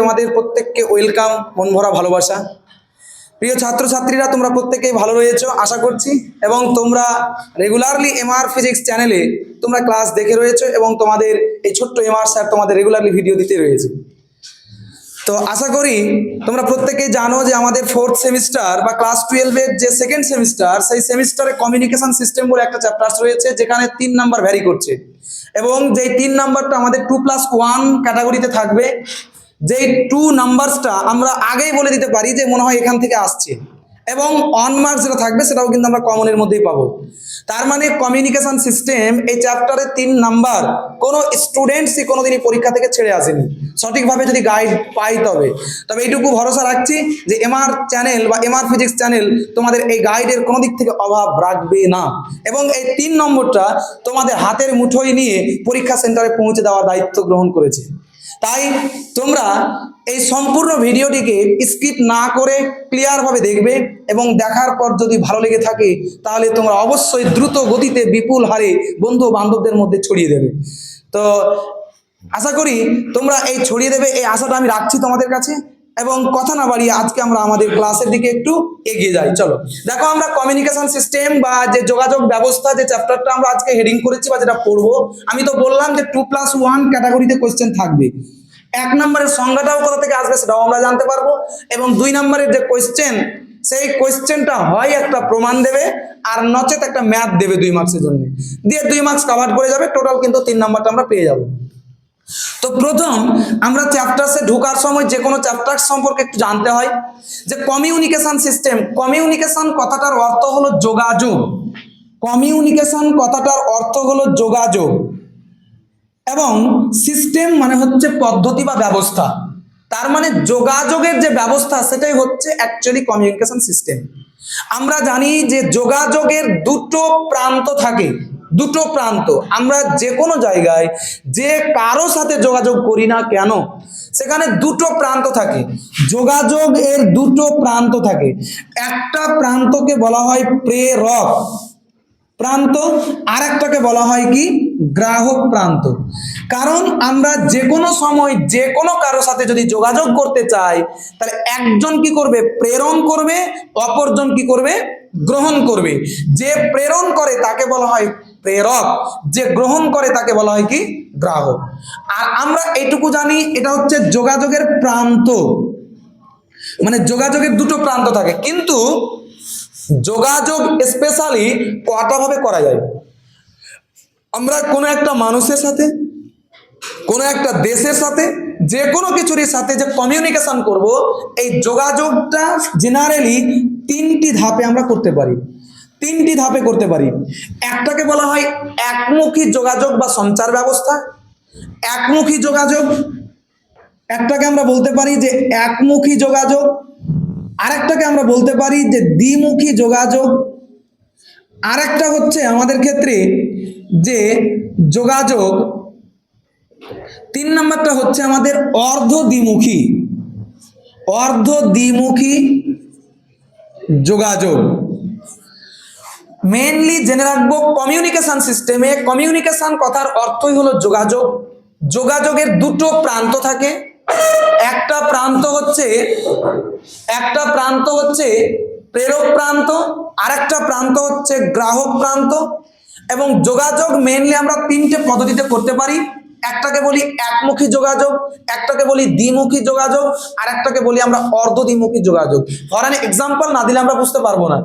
তোমাদের প্রত্যেককে ওয়েলকাম, মন ভরা ভালোবাসা। প্রিয় ছাত্রছাত্রীরা, তোমরা প্রত্যেকেই ভালো রয়েছো আশা করছি, এবং তোমরা রেগুলারলি এমআর ফিজিক্স চ্যানেলে তোমরা ক্লাস দেখে রয়েছো, এবং তোমাদের এই ছোট্ট এমআর স্যার তোমাদের রেগুলারলি ভিডিও দিতে রয়েছে। তো আশা করি তোমরা প্রত্যেকেই জানো যে আমাদের ফোর্থ সেমিস্টার বা ক্লাস 12-এর যে সেকেন্ড সেমিস্টার, সেই সেমিস্টারে কমিউনিকেশন সিস্টেম বলে একটা চ্যাপ্টার রয়েছে, যেখানে 3 নাম্বার ভ্যারি করছে, এবং যেই 3 নাম্বারটা আমাদের 2+1 ক্যাটাগরিতে থাকবে। যেই 2 নাম্বারসটা আমরা আগেই বলে দিতে পারি যে মনে হয় এখান থেকে আসছে, এবং 1 মার্কস যেটা থাকবে সেটাও কিন্তু আমরা কমনের মধ্যেই পাবো। তার মানে কমিউনিকেশন সিস্টেম এই চ্যাপ্টারে 3 নাম্বার কোনো স্টুডেন্টসই কোনোদিনই পরীক্ষা থেকে ছেড়ে আসেনি, সঠিকভাবে যদি গাইড পাই তবে এইটুকু ভরসা রাখছি যে এমআর চ্যানেল বা এমআর ফিজিক্স চ্যানেল তোমাদের এই গাইডের কোনো দিক থেকে অভাব রাখবে না, এবং এই 3 নম্বরটা তোমাদের হাতের মুঠোয় নিয়ে পরীক্ষা সেন্টারে পৌঁছে দেওয়ার দায়িত্ব গ্রহণ করেছে। তাই তোমরা এই সম্পূর্ণ ভিডিওটিকে স্কিপ না করে ক্লিয়ারভাবে দেখবে, এবং দেখার পর যদি ভালো লেগে থাকে তাহলে তোমরা অবশ্যই দ্রুত গতিতে বিপুল হারে বন্ধু বান্ধবদের মধ্যে ছড়িয়ে দেবে। তো আশা করি তোমরা এই ছড়িয়ে দেবে, এই আশাটা আমি রাখছি তোমাদের কাছে। এবং কথা না বাড়িয়ে আজকে আমরা আমাদের ক্লাসের দিকে একটু এগিয়ে যাই। চলো দেখো, আমরা কমিউনিকেশন সিস্টেম বা যে যোগাযোগ ব্যবস্থা যে চ্যাপ্টারটা আমরা আজকে হেডিং করেছি বা যেটা পড়বো, আমি তো বললাম যে 2+1 ক্যাটাগরিতে কোয়েশ্চেন থাকবে। 1 নম্বরের সংজ্ঞাটাও কোথা থেকে আসবে সেটাও আমরা জানতে পারবো, এবং 2 নম্বরের যে কোয়েশ্চেন, সেই কোয়েশ্চেনটা হয় একটা প্রমাণ দেবে, আর নচেত একটা ম্যাথ দেবে 2 মার্কসের জন্য, দিয়ে 2 মার্কস কভার করে যাবে, টোটাল কিন্তু 3 নাম্বারটা আমরা পেয়ে যাবো। তো প্রথম আমরা চ্যাপ্টারসে ঢোকার সময় যে কোনো চ্যাপ্টার সম্পর্কে একটু জানতে হয় যে কমিউনিকেশন সিস্টেম। কমিউনিকেশন কথাটার অর্থ হলো যোগাযোগ। কমিউনিকেশন কথাটার অর্থ হলো যোগাযোগ, এবং সিস্টেম মানে হচ্ছে পদ্ধতি বা ব্যবস্থা। তার মানে যোগাযোগের যে ব্যবস্থা সেটাই হচ্ছে অ্যাকচুয়ালি কমিউনিকেশন সিস্টেম। আমরা জানি যে যোগাযোগের দুটো প্রান্ত থাকে, দুটো প্রান্ত। আমরা যে কোনো জায়গায় যে কারো সাথে যোগাযোগ করি না কেন, সেখানে দুটো প্রান্ত থাকে। যোগাযোগ এর দুটো প্রান্ত থাকে। একটা প্রান্তকে বলা হয় প্রেরক প্রান্ত, আর একটাকে বলা হয় কি গ্রাহক প্রান্ত। কারণ আমরা যে কোনো সময় যে কোনো কারোর সাথে যদি যোগাযোগ করতে চাই, তাহলে একজন কি করবে? প্রেরণ করবে, অপরজন কি করবে? গ্রহণ করবে। যে প্রেরণ করে তাকে বলা হয় প্রেরক, যে গ্রহণ করে তাকে বলা হয় কি গ্রাহক। আর আমরা এইটুকু জানি, এটা হচ্ছে যোগাযোগের প্রান্ত, মানে যোগাযোগের দুটো প্রান্ত থাকে। কিন্তু যোগাযোগ স্পেশালি কটা ভাবে করা যায়। আমরা কোনো একটা মানুষের সাথে, কোনো একটা দেশের সাথে, যে কোনো কিছুরই সাথে যে কমিউনিকেশন করব, এই যোগাযোগটা জেনারেলি 3টি ধাপে আমরা করতে পারি। 3টি ধাপে করতে পারি। একটাকে বলা হয় একমুখী যোগাযোগ বা সঞ্চার ব্যবস্থা, একমুখী যোগাযোগ। একটাকে আমরা বলতে পারি যে একমুখী যোগাযোগ, আরেকটাকে আমরা বলতে পারি যে দ্বিমুখী যোগাযোগ, আরেকটা হচ্ছে আমাদের ক্ষেত্রে যে যোগাযোগ 3 নম্বরটা হচ্ছে আমাদের অর্ধ দ্বিমুখী, অর্ধ দ্বিমুখী যোগাযোগ। মেইনলি জেনে রাখবো কমিউনিকেশন সিস্টেমে, কমিউনিকেশন কথার অর্থই হলো যোগাযোগ। যোগাযোগের দুটো প্রান্ত থাকে। একটা প্রান্ত হচ্ছে প্রেরক প্রান্ত, আর একটা প্রান্ত হচ্ছে গ্রাহক প্রান্ত। এবং যোগাযোগ মেইনলি আমরা 3টে পদ্ধতিতে করতে পারি। একটাকে বলি একমুখী যোগাযোগ, একটাকে বলি দ্বিমুখী যোগাযোগ, আর একটাকে বলি আমরা অর্ধ দ্বিমুখী যোগাযোগ। ধরেন এক্সাম্পল না দিলে আমরা বুঝতে পারবো না।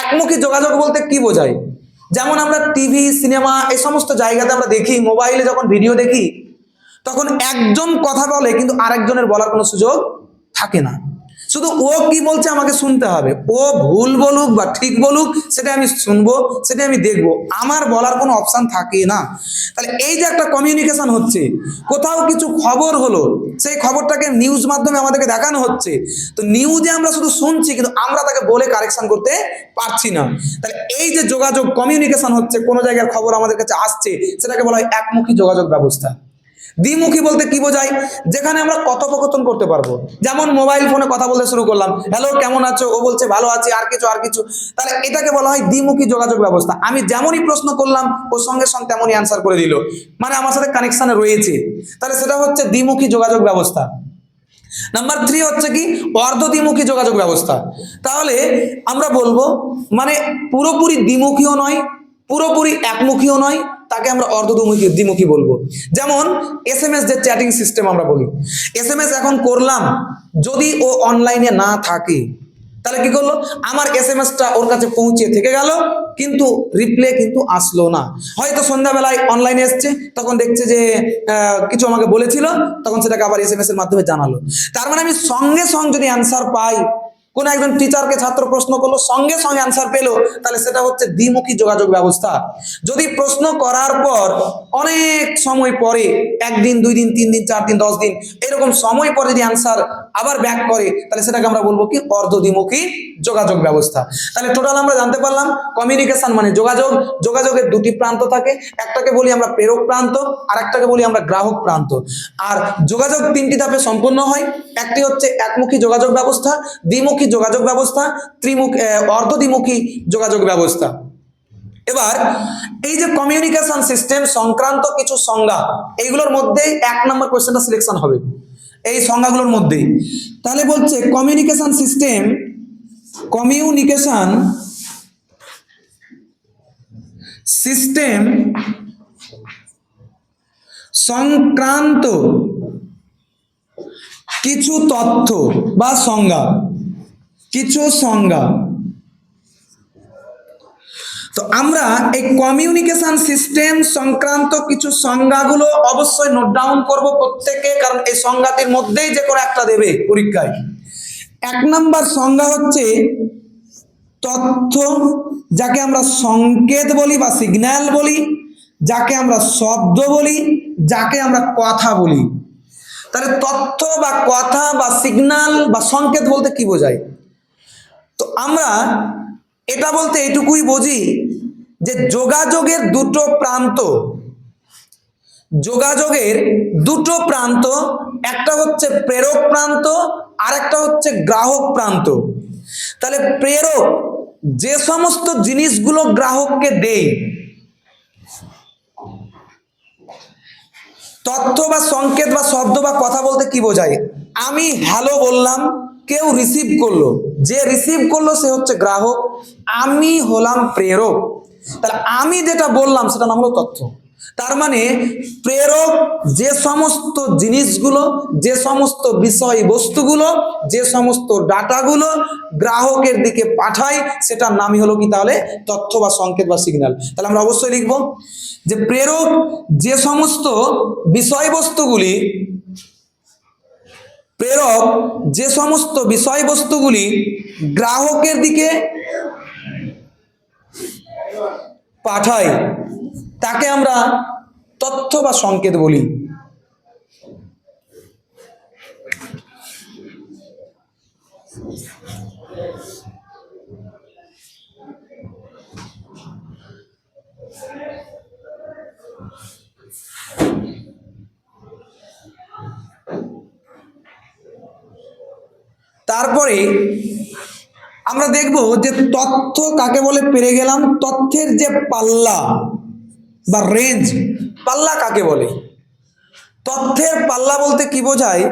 একমুখী যোগাযোগ বলতে কি বোঝায়? যেমন আমরা টিভি, সিনেমা এই সমস্ত জায়গাতে আমরা দেখি, মোবাইলে যখন ভিডিও দেখি, তখন একজন কথা বলে কিন্তু আরেকজনের বলার কোনো সুযোগ থাকে না। শুধু ও কি বলছে আমাকে শুনতে হবে, ও ভুল বলুক বা ঠিক বলুক সেটা আমি শুনবো, সেটা আমি দেখবো, আমার বলার কোনো অপশন থাকে না। তাহলে এই যে একটা কমিউনিকেশন হচ্ছে, কোথাও কিছু খবর হলো, সেই খবরটাকে নিউজ মাধ্যমে আমাদেরকে দেখানো হচ্ছে, তো নিউজে আমরা শুধু শুনছি কিন্তু আমরা তাকে বলে কারেকশন করতে পারছি না। তাহলে এই যে যোগাযোগ কমিউনিকেশন হচ্ছে, কোনো জায়গার খবর আমাদের কাছে আসছে, সেটাকে বলা হয় একমুখী যোগাযোগ ব্যবস্থা। দ্বিমুখী বলতে কি বোঝায়? যেখানে আমরা কথোপকথন করতে পারবো। যেমন মোবাইল ফোনে কথা বলতে শুরু করলাম, হ্যালো কেমন আছো, ও বলছে ভালো আছি, আর কিছু, তাহলে এটাকে বলা হয় দ্বিমুখী যোগাযোগ ব্যবস্থা। আমি যেমনই প্রশ্ন করলাম ওর সঙ্গে সঙ্গে তেমনই অ্যান্সার করে দিল, মানে আমার সাথে কানেকশনে রয়েছে, তাহলে সেটা হচ্ছে দ্বিমুখী যোগাযোগ ব্যবস্থা। নাম্বার 3 হচ্ছে কি অর্ধ দ্বিমুখী যোগাযোগ ব্যবস্থা। তাহলে আমরা বলবো মানে পুরোপুরি দ্বিমুখীও নয়, পুরোপুরি একমুখীও নয়, তাকে আমরা অর্ধ দ্বিমুখী দ্বিমুখী বলবো। যেমন এসএমএস যে চ্যাটিং সিস্টেম আমরা বলি, এসএমএস এখন করলাম, যদি ও অনলাইনে না থাকে তাহলে কি করলো, আমার এসএমএসটা ওর কাছে পৌঁছে থেকে গেল কিন্তু রিপ্লে কিন্তু আসলো না। হয়তো সন্ধ্যাবেলায় অনলাইনে এসছে, তখন দেখছে যে কিছু আমাকে বলেছিল, তখন সেটাকে আবার এসএমএস এর মাধ্যমে জানালো। তার মানে আমি সঙ্গে সঙ্গে যদি অ্যান্সার পাই, কোন একজন টিচারকে ছাত্র প্রশ্ন করলো, সঙ্গে সঙ্গে অ্যান্সার পেলো, তাহলে সেটা হচ্ছে দ্বিমুখী যোগাযোগ ব্যবস্থা। যদি প্রশ্ন করার পর অনেক সময় পরে, 1 দিন 2 দিন 3 দিন 4 দিন 10 দিন এরকম সময় পরে যদি অ্যান্সার আবার ব্যাক করে, তাহলে সেটাকে আমরা বলবো কি অর্ধ দ্বিমুখী যোগাযোগ ব্যবস্থা। তাহলে টোটাল আমরা জানতে পারলাম কমিউনিকেশন মানে যোগাযোগ, যোগাযোগের দুটি প্রান্ত থাকে, একটাকে বলি আমরা প্রেরক প্রান্ত আর একটাকে বলি আমরা গ্রাহক প্রান্ত। আর যোগাযোগ 3টি ধাপে সম্পন্ন হয়, একটি হচ্ছে একমুখী যোগাযোগ ব্যবস্থা, দ্বিমুখী যোগাযোগ ব্যবস্থা, অর্ধ দ্বিমুখী যোগাযোগ ব্যবস্থা। এবার এই যে কমিউনিকেশন সিস্টেম সংক্রান্ত কিছু সংজ্ঞা, এইগুলোর মধ্যেই 1 নম্বর কোশ্চেনটা সিলেকশন হবে এই সংজ্ঞাগুলোর মধ্যেই। তাহলে বলছে কমিউনিকেশন সিস্টেম, কমিউনিকেশন সিস্টেম সংক্রান্ত কিছু তথ্য বা সংজ্ঞা, কিছু সংজ্ঞা। তো আমরা এই কমিউনিকেশন সিস্টেম সংক্রান্ত কিছু সংজ্ঞাগুলো অবশ্যই নোট ডাউন করব প্রত্যেকে, কারণ এই সংজ্ঞাটির মধ্যেই যে কোনো একটা দেবে পরীক্ষায়। 1 নম্বর সংজ্ঞা হচ্ছে তথ্য, যাকে আমরা সংকেত বলি বা সিগন্যাল বলি, যাকে আমরা শব্দ বলি, যাকে আমরা কথা বলি। তাহলে তথ্য বা কথা বা সিগন্যাল বা সংকেত বলতে কি বোঝায়? তো আমরা এটা বলতে এটুকুই বুঝি যে যোগাযোগের দুটো প্রান্ত, যোগাযোগের দুটো প্রান্ত, একটা হচ্ছে প্রেরক প্রান্ত আর একটা হচ্ছে গ্রাহক প্রান্ত। তাহলে প্রেরক যে সমস্ত জিনিসগুলো গ্রাহককে দেয়, তথ্য বা সংকেত বা শব্দ বা কথা বলতে কি বোঝায়? আমি হ্যালো বললাম, কেউ রিসিভ করলো, যে রিসিভ করলো সে হচ্ছে গ্রাহক, আমি হলাম প্রেরক। তাহলে আমি যেটা বললাম সেটা নাম হলো তথ্য। তার মানে প্রেরক যে সমস্ত জিনিসগুলো, যে সমস্ত বিষয়বস্তুগুলো, যে সমস্ত ডাটাগুলো গ্রাহকের দিকে পাঠায়, সেটার নামই হলো কি তাহলে তথ্য বা সংকেত বা সিগন্যাল। তাহলে আমরা অবশ্যই লিখব যে প্রেরক যে সমস্ত বিষয়বস্তুগুলি, প্রেরক যে সমস্ত বিষয়বস্তুগুলি গ্রাহকের দিকে পাঠায় তাকে আমরা তথ্য বা সংকেত বলি। তারপরে আমরা দেখব যে তথ্য কাকে বলে, পেরে গেলাম। তথ্যের যে পাল্লা বা রেঞ্জ, পাল্লা কাকে বলে? তথ্যের পাল্লা বলতে কি বোঝায়?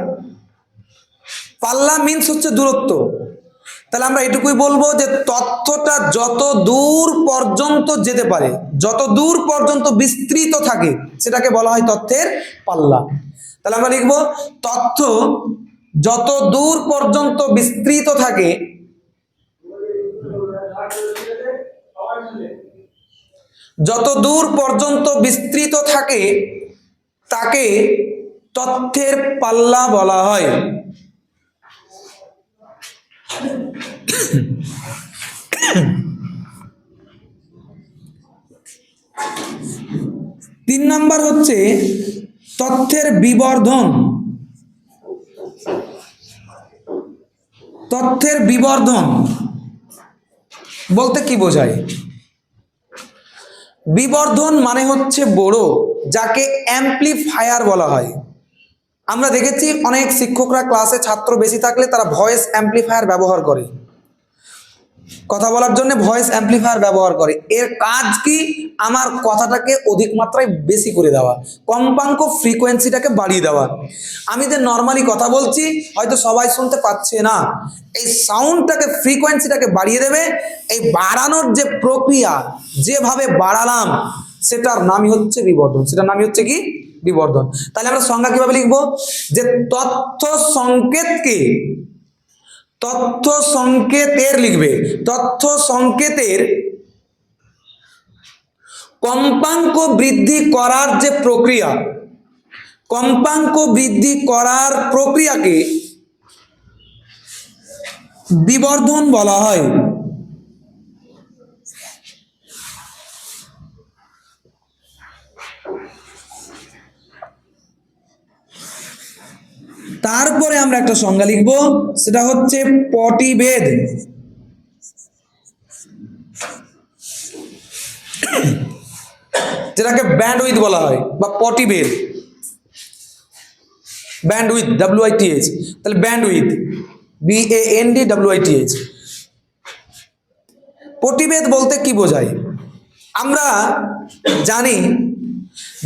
পাল্লা মিন্স হচ্ছে দূরত্ব। তাহলে আমরা এটুকুই বলবো যে তথ্যটা যত দূর পর্যন্ত যেতে পারে, যত দূর পর্যন্ত বিস্তৃত থাকে, সেটাকে বলা হয় তথ্যের পাল্লা। তাহলে আমরা লিখব তথ্য যত দূর পর্যন্ত বিস্তৃত থাকে, যত দূর পর্যন্ত বিস্তৃত থাকে তাকে তথ্যের পাল্লা বলা হয়। তিন নাম্বার হচ্ছে তথ্যের বিবর্ধন। তথ্যের বিবর্ধন বলতে কি বোঝায়? বিবর্ধন মানে হচ্ছে বড়, যাকে অ্যাম্প্লিফায়ার বলা হয়। আমরা দেখেছি অনেক শিক্ষকরা ক্লাসে ছাত্র বেশি থাকলে তারা ভয়েস অ্যাম্প্লিফায়ার ব্যবহার করে। কথা বলার জন্য ভয়েস অ্যাম্পলিফায়ার ব্যবহার করে। এর কাজ কি? আমার কথাটাকে অধিক মাত্রায় বেশি করে দেওয়া, কম্পাঙ্ক ফ্রিকোয়েন্সিটাকে বাড়িয়ে দেওয়া। আমি যে নর্মালি কথা বলছি হয়তো সবাই শুনতে পাচ্ছে না, এই সাউন্ডটাকে ফ্রিকোয়েন্সিটাকে বাড়িয়ে দেবে। এই বাড়ানোর যে প্রক্রিয়া, যেভাবে বাড়ালাম সেটার নামই হচ্ছে বিবর্ধন। সেটার নামই হচ্ছে কি? বিবর্ধন। তাহলে আমরা সংজ্ঞা কিভাবে লিখবো? যে তথ্য সংকেতকে, তথ্য সংকেতের লিখবে, তথ্য সংকেতের কম্পাঙ্ক বৃদ্ধি করার যে প্রক্রিয়া, কম্পাঙ্ক বৃদ্ধি করার প্রক্রিয়াকে বিবর্ধন বলা হয়। তারপরে আমরা একটা সংজ্ঞা লিখব, সেটা হচ্ছে পটিবেদ। যেটাকে ব্যান্ডউইথ বলা হয় বা পটিবেদ। Bandwidth, WITH। তাহলে ব্যান্ডউইথ, BAND WITH। পটিবেদ বলতে কি বোঝায়? আমরা জানি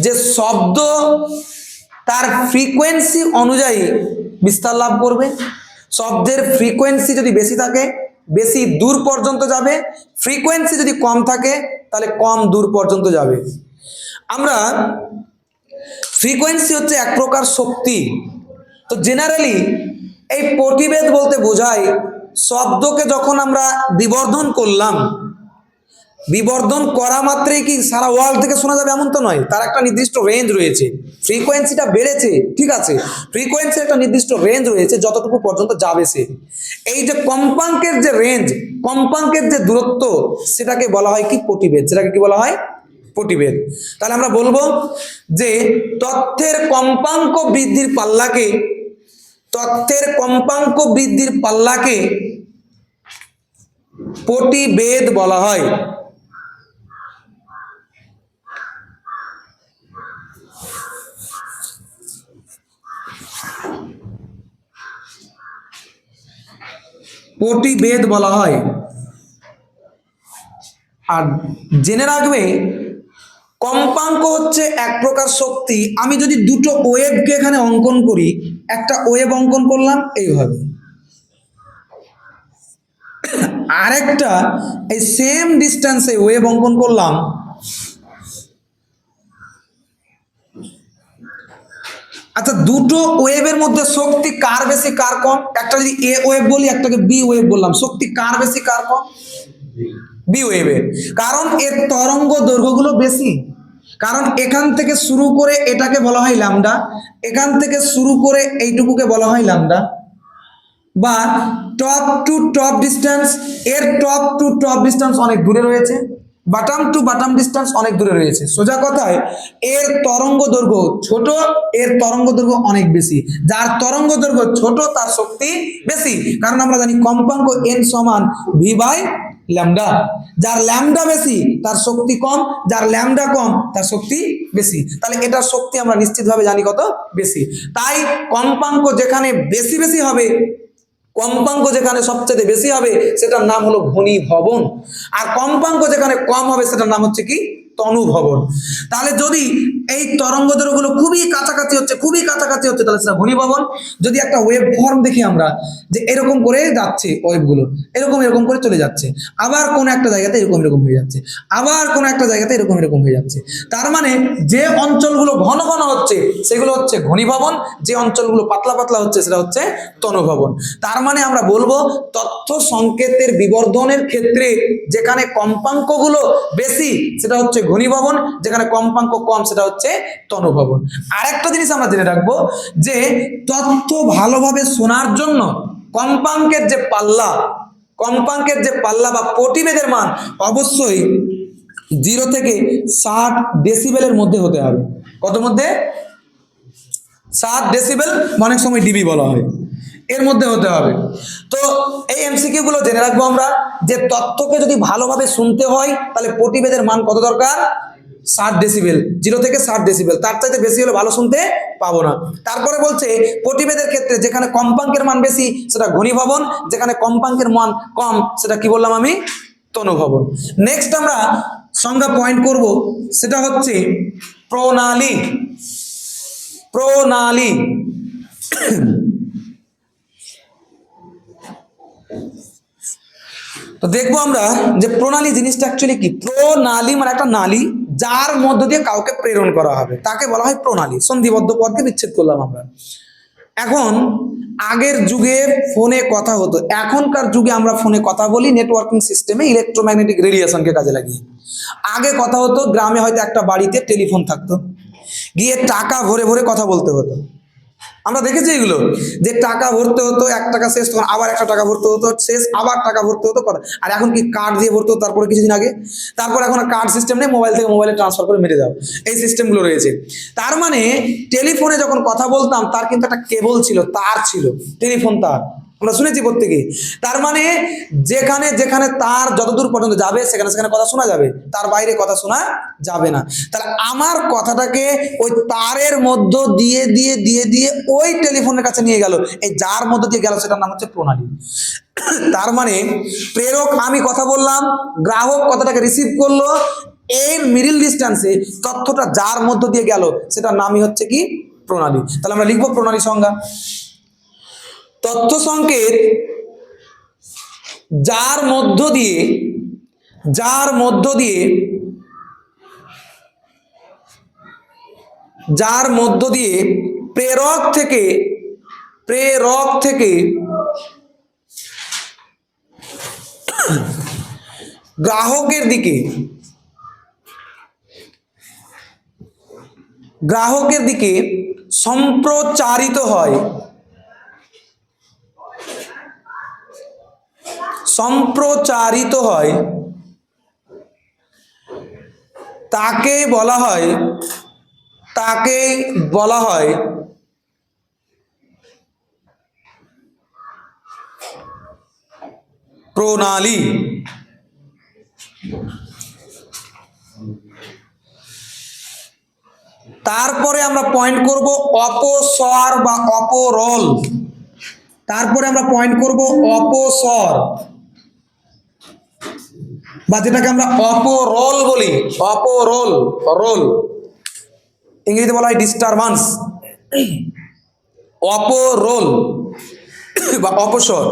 যে শব্দ তার ফ্রিকোয়েন্সি অনুযায়ী বিস্তার লাভ করবে। শব্দের ফ্রিকোয়েন্সি যদি বেশি থাকে বেশি দূর পর্যন্ত যাবে, ফ্রিকোয়েন্সি যদি কম থাকে তাহলে কম দূর পর্যন্ত যাবে। আমরা ফ্রিকোয়েন্সি হচ্ছে এক প্রকার শক্তি। তো জেনারেলি এই পটিবেদ বলতে বোঝায় শব্দকে যখন আমরা বিবর্ধন করলাম, বিবর্ধন করা মাত্রই কি সারা ওয়ার্ল্ড থেকে শোনা যাবে এমন তো নয়, তার একটা নির্দিষ্ট রেঞ্জ রয়েছে। ফ্রিকোয়েন্সিটা বেড়েছে, ঠিক আছে, ফ্রিকোয়েন্সির একটা নির্দিষ্ট রেঞ্জ রয়েছে যতটুকু পর্যন্ত যাবে সে। এই যে কম্পাঙ্কের যে রেঞ্জ, কম্পাঙ্কের যে দূরত্ব, সেটাকে বলা হয় কি? পটিবেদ। সেটাকে কি বলা হয়? পটিবেদ। তাহলে আমরা বলবো যে তথ্যের কম্পাঙ্ক বৃদ্ধির পাল্লাকে, তথ্যের কম্পাঙ্ক বৃদ্ধির পাল্লাকে পটিবেদ বলা হয়। পটিবেদ বলা হয়। আর জেনে রাখবে কম্পাঙ্ক হচ্ছে এক প্রকার শক্তি। আমি যদি দুটো ওয়েভকে এখানে অঙ্কন করি, একটা ওয়েভ অঙ্কন করলাম এইভাবে, আরেকটা এই সেম ডিস্টেন্সে ওয়েভ অঙ্কন করলাম, আচ্ছা দুটো ওয়েভের মধ্যে শক্তি কার বেশি কার কম? একটা যদি এ ওয়েভ বলি, একটাকে বি ওয়েভ বললাম, শক্তি কার বেশি কার কম? বি ওয়েভের। কারণ এর তরঙ্গ দৈর্ঘ্যগুলো বেশি। কারণ এখান থেকে শুরু করে এটাকে বলা হয় ল্যামডা, এখান থেকে শুরু করে এইটুকুকে বলা হয় ল্যামডা, বা টপ টু টপ ডিস্টেন্স, এর টপ টু টপ ডিস্টেন্স অনেক দূরে রয়েছে, বাটাম টু বাটাম ডিস্টেন্স অনেক দূরে রয়েছে। সোজা কথায় এর তরঙ্গ দৈর্ঘ্য ছোট, এর তরঙ্গ দৈর্ঘ্য অনেক বেশি। যার তরঙ্গ দৈর্ঘ্য ছোট তার শক্তি বেশি, কারণ আমরা জানি কম্পাঙ্ক n সমান v বাই ল্যামডা। যার ল্যামডা বেশি তার শক্তি কম, যার ল্যামডা কম তার শক্তি বেশি। তাহলে এটার শক্তি আমরা নিশ্চিতভাবে জানি কত? বেশি। তাই কম্পাঙ্ক যেখানে বেশি বেশি হবে, কম্পাঙ্ক যেখানে সবচেয়ে বেশি হবে সেটার নাম হলো ঘনীভবন, আর কম্পাঙ্ক যেখানে কম হবে সেটার নাম হচ্ছে কি? তনুভবন। তাহলে যদি এই তরঙ্গ দৈর্ঘ্যগুলো খুবই কাছাকাছি হচ্ছে, খুবই কাছাকাছি হচ্ছে, তাহলে সেটা ঘনীভবন। যদি একটা ওয়েভ ফর্ম দেখি আমরা, যে এরকম করে যাচ্ছে ওয়েভগুলো, এরকম এরকম করে চলে যাচ্ছে, আবার কোনো একটা জায়গাতে এরকম এরকম হয়ে যাচ্ছে, আবার কোনো একটা জায়গাতে এরকম এরকম হয়ে যাচ্ছে, তার মানে যে অঞ্চলগুলো ঘন ঘন হচ্ছে সেগুলো হচ্ছে ঘনীভবন, যে অঞ্চলগুলো পাতলা পাতলা হচ্ছে সেটা হচ্ছে তনুভবন। তার মানে আমরা বলবো তথ্য সংকেতের বিবর্ধনের ক্ষেত্রে যেখানে কম্পাঙ্কগুলো বেশি সেটা হচ্ছে ঘনীভবন, যেখানে কম্পাঙ্ক কম সেটা হচ্ছে তনুভবন। আরেকটা জিনিস আমরা জেনে রাখবো যে তথ্য ভালোভাবে শোনার জন্য কম্পাঙ্কের যে পাল্লা, কম্পাঙ্কের যে পাল্লা বা পটিবেদের মান অবশ্যই 0 থেকে 60 ডেসিবেলের মধ্যে হতে হবে। কত মধ্যে? 60 ডেসিবেল, অনেক সময় ডিবি বলা হয়, এর মধ্যে হতে হবে। তো এই এমসিকিউ গুলো জেনে রাখবো আমরা যে তথ্যকে যদি ভালোভাবে শুনতে হয় তাহলে পটিবেদের মান কত দরকার? 60 ডেসিবেল, 0 থেকে 60 ডেসিবেল, তার চাইতে বেশি হলে ভালো শুনতে পাবো না। তারপরে বলছে প্রতিভেদের ক্ষেত্রে যেখানে কম্পাঙ্কের মান বেশি সেটা ঘনীভবন, যেখানে কম্পাঙ্কের মান কম সেটা কি বললাম আমি, তনুভবন। নেক্সট আমরা সংজ্ঞা পয়েন্ট করব, সেটা হচ্ছে প্রণালী। প্রণালী তো দেখবো আমরা যে প্রণালী জিনিসটা অ্যাকচুয়ালি কি। প্রণালী মানে একটা নালী যার মধ্য দিয়ে কাউকে প্রেরণ করা হবে তাকে বলা হয় প্রণালী। সন্ধিবদ্ধ পদকে বিচ্ছেদ করলাম আমরা। এখন আগের যুগে ফোনে কথা হতো, এখনকার যুগে আমরা ফোনে কথা বলি নেটওয়ার্কিং সিস্টেমে ইলেকট্রোম্যাগনেটিক রেডিয়েশনকে কাজে লাগিয়ে। আগে কথা হতো গ্রামে হয়তো একটা বাড়িতে টেলিফোন থাকতো, গিয়ে টাকা ভরে ভরে কথা বলতে হতো। আমরা দেখেছি এগুলো, যে টাকা ভরতে হতো, 1 টাকা শেষ তখন আবার 1 টাকা ভরতে হতো, শেষ আবার টাকা ভরতে হতো কথা। আর এখন কি কার্ড দিয়ে ভরতে হতো, তারপরে কিছুদিন আগে, তারপর এখন কার্ড সিস্টেম নেই, মোবাইল থেকে মোবাইলে ট্রান্সফার করে মেরে দাও, এই সিস্টেমগুলো রয়েছে। তার মানে টেলিফোনে যখন কথা বলতাম তার কিন্তু একটা কেবল ছিল, তার ছিল, টেলিফোন তার, আমরা শুনেছি প্রত্যেকে। তার মানে যেখানে যেখানে তার যতদূর পর্যন্ত যাবে সেখানে সেখানে কথা শোনা যাবে, তার বাইরে কথা শোনা যাবে না। তাহলে আমার কথাটাকে ওই তারের মধ্য দিয়ে দিয়ে দিয়ে দিয়ে ওই টেলিফোনের কাছে নিয়ে গেল, এই যার মধ্য দিয়ে গেল সেটার নাম হচ্ছে প্রণালী। তার মানে প্রেরক আমি কথা বললাম, গ্রাহক কথাটাকে রিসিভ করলো, এর মিডল ডিস্টেন্সে তথ্যটা যার মধ্য দিয়ে গেল সেটার নামই হচ্ছে কি, প্রণালী। তাহলে আমরা লিখবো প্রণালী সংজ্ঞা। তথ্য সংকেত যার মধ্য দিয়ে প্রেরক থেকে গ্রাহকের দিকে সম্প্রচারিত হয় তাকেই বলা হয় প্রণালী। তারপরে আমরা পয়েন্ট করব অপস্বর বা অপরল। বা যেটাকে আমরা অপরল বলি, রোল ইংরেজিতে বলা হয় ডিস্টারবান্স। অপরল বা অপস্বর।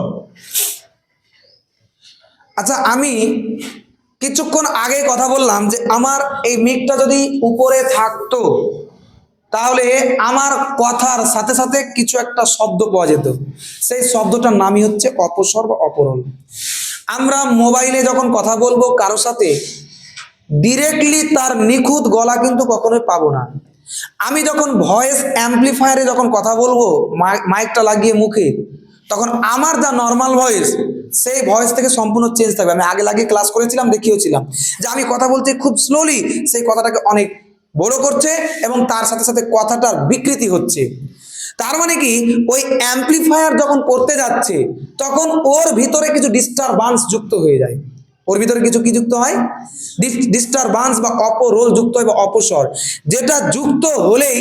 আচ্ছা, আমি কিছুক্ষণ আগে কথা বললাম যে আমার এই মিকটা যদি উপরে থাকতো তাহলে আমার কথার সাথে সাথে কিছু একটা শব্দ পাওয়া যেত, সেই শব্দটার নামই হচ্ছে অপস্বর বা অপরল। আমরা মোবাইলে যখন কথা বলবো কারোর সাথে, ডিরেক্টলি তার নিখুঁত গলা কিন্তু কখনোই পাবো না। আমি যখন ভয়েস অ্যাম্পলিফায়ারে যখন কথা বলবো মাইকটা লাগিয়ে মুখে, তখন আমার যা নর্মাল ভয়েস সেই ভয়েস থেকে সম্পূর্ণ চেঞ্জ থাকবে। আমি আগে লাগিয়ে ক্লাস করেছিলাম, দেখিয়েছিলাম যে আমি কথা বলতে খুব স্লোলি, সেই কথাটাকে অনেক বড় করছে এবং তার সাথে সাথে কথাটার বিকৃতি হচ্ছে। তার মানে কি, ওই অ্যাম্পলিফায়ার যখন করতে যাচ্ছে তখন ওর ভিতরে কিছু ডিস্টারবান্স যুক্ত হয়ে যায়। ওর ভিতরে কিছু কি যুক্ত হয়, ডিস্টারবান্স বা অপরোল যুক্ত হয় বা অপস্বর, যেটা যুক্ত হলেই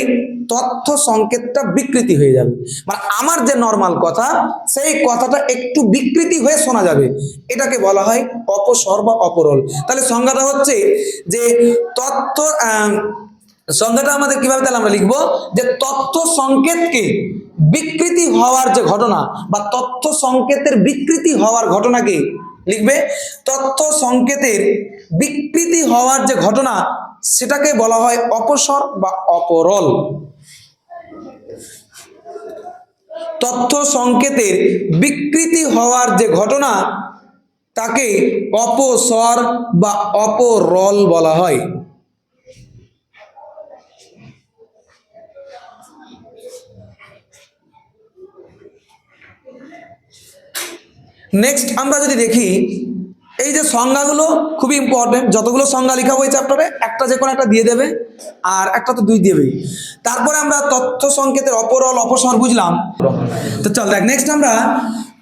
তথ্য সংকেতটা বিকৃতি হয়ে যাবে। মানে আমার যে নর্মাল কথা সেই কথাটা একটু বিকৃতি হয়ে শোনা যাবে, এটাকে বলা হয় অপস্বর বা অপরোল। তাহলে সংজ্ঞাটা হচ্ছে যে সংজ্ঞাটা আমাদের কিভাবে তাহলে আমরা লিখবো যে তথ্য সংকেতকে বিকৃতি হওয়ার যে ঘটনা বা তথ্য সংকেতের বিকৃতি হওয়ার ঘটনাকে লিখবে, তথ্য সংকেতের বিকৃতি হওয়ার যে ঘটনা সেটাকে বলা হয় অপস্বর বা অপরল। তথ্য সংকেতের বিকৃতি হওয়ার যে ঘটনা তাকে অপস্বর বা অপরল বলা হয়। নেক্সট আমরা যদি দেখি, এই যে সংজ্ঞাগুলো খুবই ইম্পর্টেন্ট, যতগুলো সংজ্ঞা লেখা হয়েছে আপনারা একটা যে কোনো একটা দিয়ে দেবে, আর একটা তো 2 দেবে। তারপরে আমরা তথ্য সংকেতের অপরল অপস্বর বুঝলাম। তো চল দেখ, নেক্সট আমরা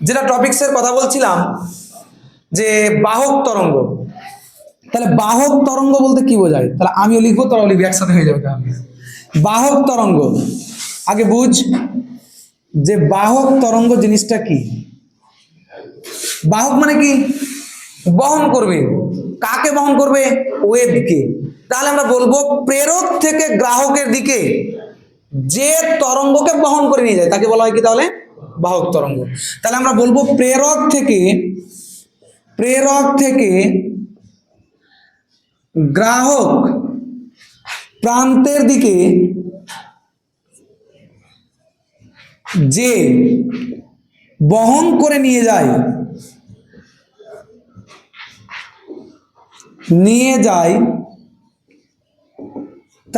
যেটা টপিক্সের কথা বলছিলাম যে বাহক তরঙ্গ। তাহলে বাহক তরঙ্গ বলতে কি বোঝায়? তাহলে আমিও লিখবো, তোরাও লিখবি, একসাথে হয়ে যাবে। তাহলে বাহক তরঙ্গ, আগে বুঝ যে বাহক তরঙ্গ জিনিসটা কি। বাহক মানে কি? বহন করবে। কাকে বহন করবে? ওয়েভকে। তাহলে আমরা বলবো প্রেরক থেকে গ্রাহকের দিকে যে তরঙ্গকে বহন করে নিয়ে যায় তাকে বলা হয় কি তাহলে? বাহক তরঙ্গ। তাহলে আমরা বলবো প্রেরক থেকে গ্রাহক প্রান্তের দিকে যে বহন করে নিয়ে যায়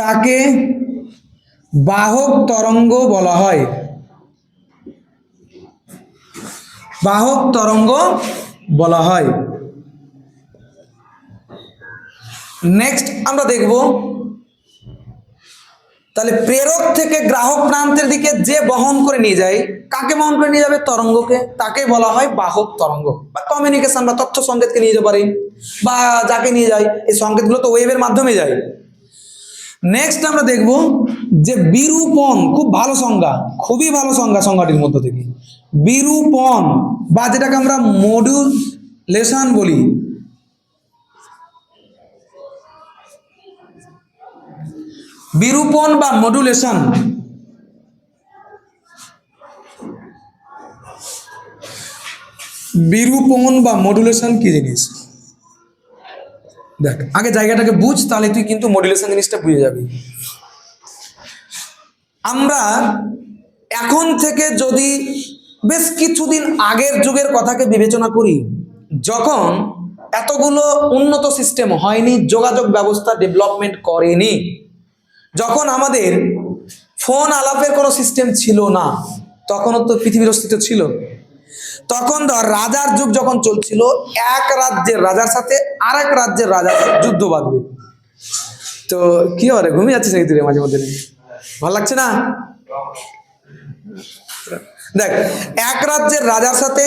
তাকে বাহক তরঙ্গ বলা হয়। বাহক তরঙ্গ বলা হয়। নেক্সট আমরা দেখব, তাহলে প্রেরক থেকে গ্রাহক প্রান্তের দিকে যে বহন করে নিয়ে যায়, কাকে বহন করে নিয়ে যাবে? তরঙ্গকে। তাকে বলা হয় বাহক তরঙ্গ বা কমিউনিকেশন বা তথ্য সংকেতকে নিয়ে যেতে পারে, বা যাকে নিয়ে যায়। এই সংকেতগুলো তো ওয়েভের মাধ্যমে যায়। নেক্সট আমরা দেখব যে বিরূপণ, খুব ভালো সংজ্ঞা, খুবই ভালো সংজ্ঞা সংজ্ঞাটির মধ্য থেকে। বিরূপণ বা যেটাকে আমরা মডুলেশন বলি, বিরূপণ বা মডুলেশন। বিরূপণ বা মডুলেশন কি জিনিস? দেখ, আগে জায়গাটাকে বুঝ, তাহলে তুই কিন্তু মডুলেশন জিনিসটা বুঝে যাবি। আমরা এখন থেকে যদি বেশ কিছুদিন আগের যুগের কথাকে বিবেচনা করি, যখন এতগুলো উন্নত সিস্টেম হয়নি, যোগাযোগ ব্যবস্থা ডেভেলপমেন্ট করেনি, যখন আমাদের ফোন আলাপের কোনো সিস্টেম ছিল না, তখনও তো পৃথিবীর অস্তিত্ব ছিল। তখন ধর রাজার যুগ যখন চলছিল, এক রাজ্যের রাজার সাথে আরেক রাজ্যের রাজার যুদ্ধ বাঁধবে। তো কি হবে, ঘুমিয়ে যাচ্ছিস নাকি তুই মাঝে মধ্যে? ভালো লাগছে না? দেখ, এক রাজ্যের রাজার সাথে,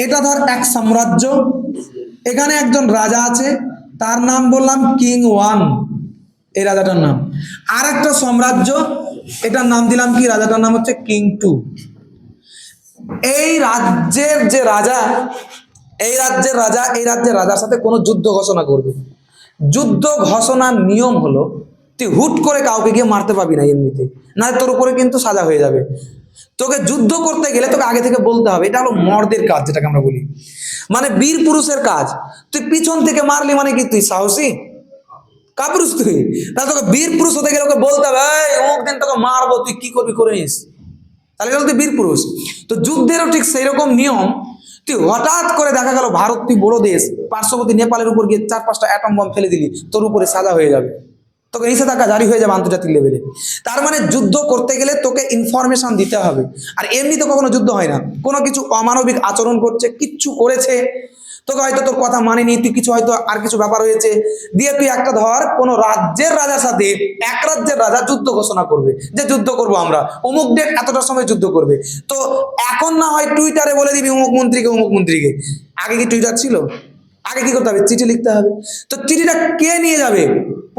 এটা ধর এক সাম্রাজ্য, এখানে একজন রাজা আছে, তার নাম বললাম কিং 1, এই রাজাটার নাম। আর একটা সাম্রাজ্য, এটার নাম দিলাম কি? রাজাটার নাম হচ্ছে কিং 2। এই রাজ্যের যে রাজা, এই রাজ্যের রাজার সাথে কোনো যুদ্ধ ঘোষণা করবে। যুদ্ধ ঘোষণার নিয়ম হলো, তুই হুট করে কাউকে গিয়ে মারতে পারবি না এমনিতে, না তোর উপরে কিন্তু সাজা হয়ে যাবে। তোকে যুদ্ধ করতে গেলে তোকে আগে থেকে বলতে হবে। এটা হলো মর্দের কাজ, যেটাকে আমরা বলি, মানে বীর পুরুষের কাজ। তুই পিছন থেকে মারলি মানে কি তুই সাহসী কাপুরুষ? তুই তাহলে তোকে বীর পুরুষ হতে গেলে ওকে বলতে হবে, অমুক দিন তোকে মারবো, তুই কি করবি করে নিস, তাহলে গেল তুই বীর পুরুষ। তো যুদ্ধেরও ঠিক সেই রকম নিয়ম। তুই হঠাৎ করে দেখা গেল ভারত, তুই বড় দেশ, পার্শ্ববর্তী নেপালের উপর গিয়ে 4-5টা অ্যাটম বম ফেলে দিলি, তোর উপরে সাজা হয়ে যাবে, তোকে নিষেধাজ্ঞা জারি হয়ে যাবে আন্তর্জাতিক লেভেলে। তার মানে যুদ্ধ করতে গেলে তোকে ইনফরমেশন দিতে হবে। আর এমনি তো কখনো যুদ্ধ হয় না, কোনো কিছু অমানবিক আচরণ করছে, কিচ্ছু করেছে, তোকে হয়তো তোর কথা মানেনি, তুই কিছু হয়তো আর কিছু ব্যাপার হয়েছে, দিয়ে তুই একটা ধর কোনো রাজ্যের রাজার সাথে এক রাজ্যের রাজা যুদ্ধ ঘোষণা করবে যে যুদ্ধ করব আমরা, অমুক ডেট এতটার সময় যুদ্ধ করবে। তো এখন না হয় টুইটারে বলে দিবি অমুক মন্ত্রীকে। আগে কি টুইটার ছিল? আগে কি করতে হবে? চিঠি লিখতে হবে। তো চিঠিটা কে নিয়ে যাবে?